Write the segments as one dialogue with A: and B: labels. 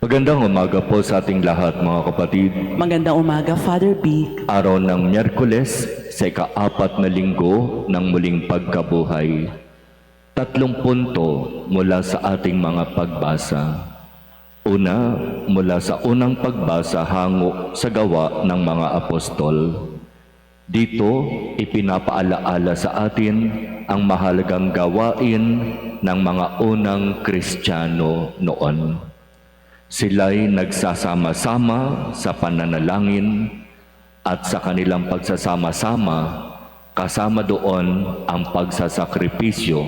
A: Magandang umaga po sa ating lahat mga kapatid.
B: Magandang umaga, Father Big.
A: Araw ng Miyerkules sa ika-4 na linggo ng muling pagkabuhay. 3 punto mula sa ating mga pagbasa. Una, mula sa unang pagbasa hango sa gawa ng mga apostol. Dito, ipinapaalaala sa atin ang mahalagang gawain ng mga unang Kristiyano noon. Sila'y nagsasama-sama sa pananalangin at sa kanilang pagsasama-sama, kasama doon ang pagsasakripisyo.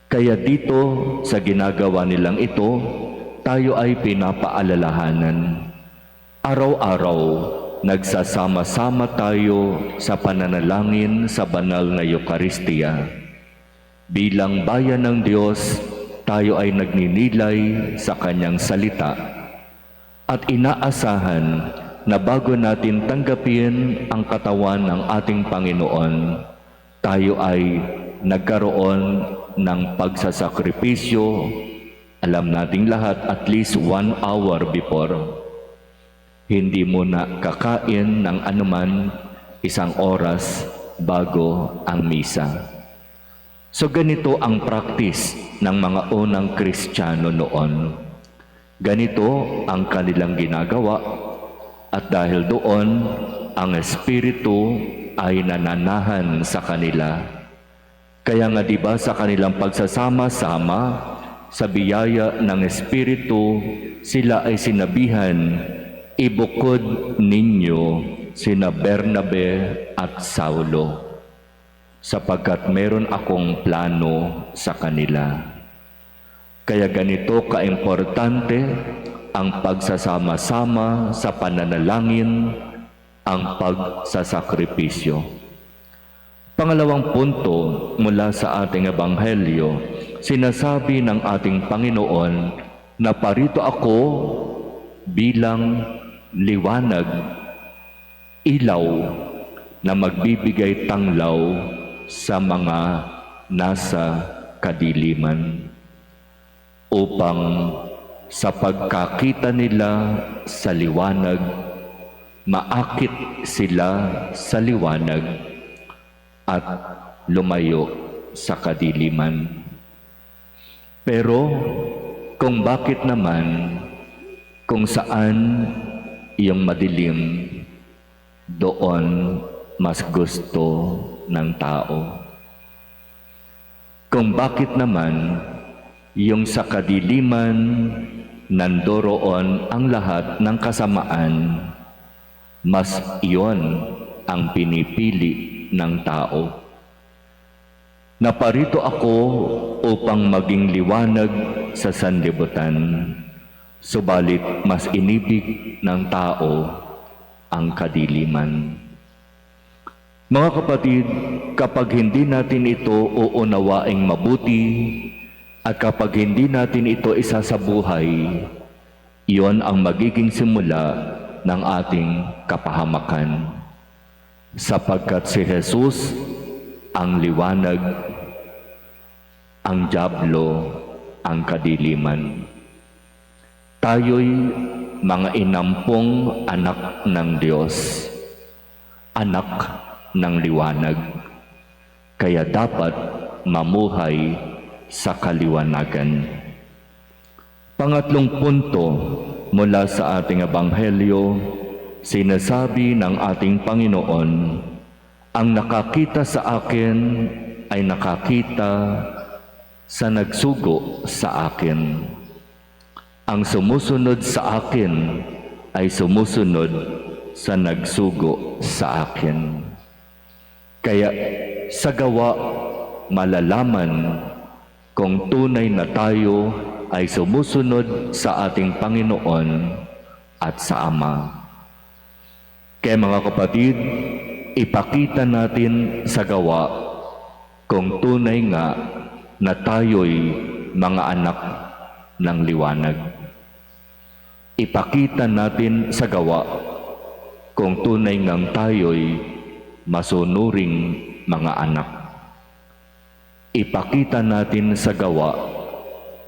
A: Kaya dito sa ginagawa nilang ito, tayo ay pinapaalalahanan. Araw-araw, nagsasama-sama tayo sa pananalangin sa banal na Eucharistia. Bilang bayan ng Diyos, tayo ay nagninilay sa Kanyang salita at inaasahan na bago natin tanggapin ang katawan ng ating Panginoon, tayo ay nagkaroon ng pagsasakripisyo. Alam nating lahat at least 1 hour before. Hindi muna kakain ng anuman 1 oras bago ang misa. So ganito ang practice ng mga unang Kristiyano noon. Ganito ang kanilang ginagawa at dahil doon ang Espiritu ay nananahan sa kanila. Kaya nga diba sa kanilang pagsasama-sama sa biyaya ng Espiritu, sila ay sinabihan, ibukod ninyo sina Bernabe at Saulo, sapagkat meron akong plano sa kanila. Kaya ganito kaimportante ang pagsasama-sama sa pananalangin, ang pagsasakripisyo. Pangalawang punto mula sa ating ebanghelyo, sinasabi ng ating Panginoon na parito ako bilang liwanag, ilaw na magbibigay tanglaw sa mga nasa kadiliman upang sa pagkakita nila sa liwanag, maakit sila sa liwanag at lumayo sa kadiliman. Pero kung bakit naman, kung saan yung madilim, doon mas gusto ng tao. Kung bakit naman, yung sa kadiliman, nandoroon ang lahat ng kasamaan, mas iyon ang pinipili ng tao. Naparito ako upang maging liwanag sa sanlibutan, subalit mas inibig ng tao ang kadiliman. Mga kapatid, kapag hindi natin ito uunawaing mabuti at kapag hindi natin ito isasabuhay, iyon ang magiging simula ng ating kapahamakan. Sapagkat si Jesus ang liwanag, ang dyablo ang kadiliman. Tayo'y mga inampong anak ng Diyos, anak ng liwanag, kaya dapat mamuhay sa kaliwanagan. Pangatlong punto mula sa ating ebanghelyo, sinasabi ng ating Panginoon, ang nakakita sa akin ay nakakita sa nagsugo sa akin. Ang sumusunod sa akin ay sumusunod sa nagsugo sa akin. Kaya sa gawa malalaman kung tunay na tayo ay sumusunod sa ating Panginoon at sa Ama. Kaya mga kapatid, ipakita natin sa gawa kung tunay nga na tayo'y mga anak ng liwanag. Ipakita natin sa gawa kung tunay ngang tayo'y masunuring mga anak. Ipakita natin sa gawa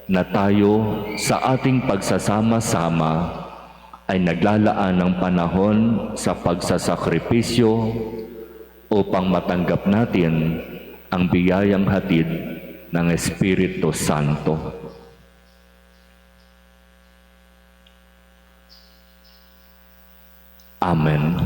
A: na tayo sa ating pagsasama-sama ay naglalaan ng panahon sa pagsasakripisyo upang matanggap natin ang biyayang hatid ng Espiritu Santo. Amen.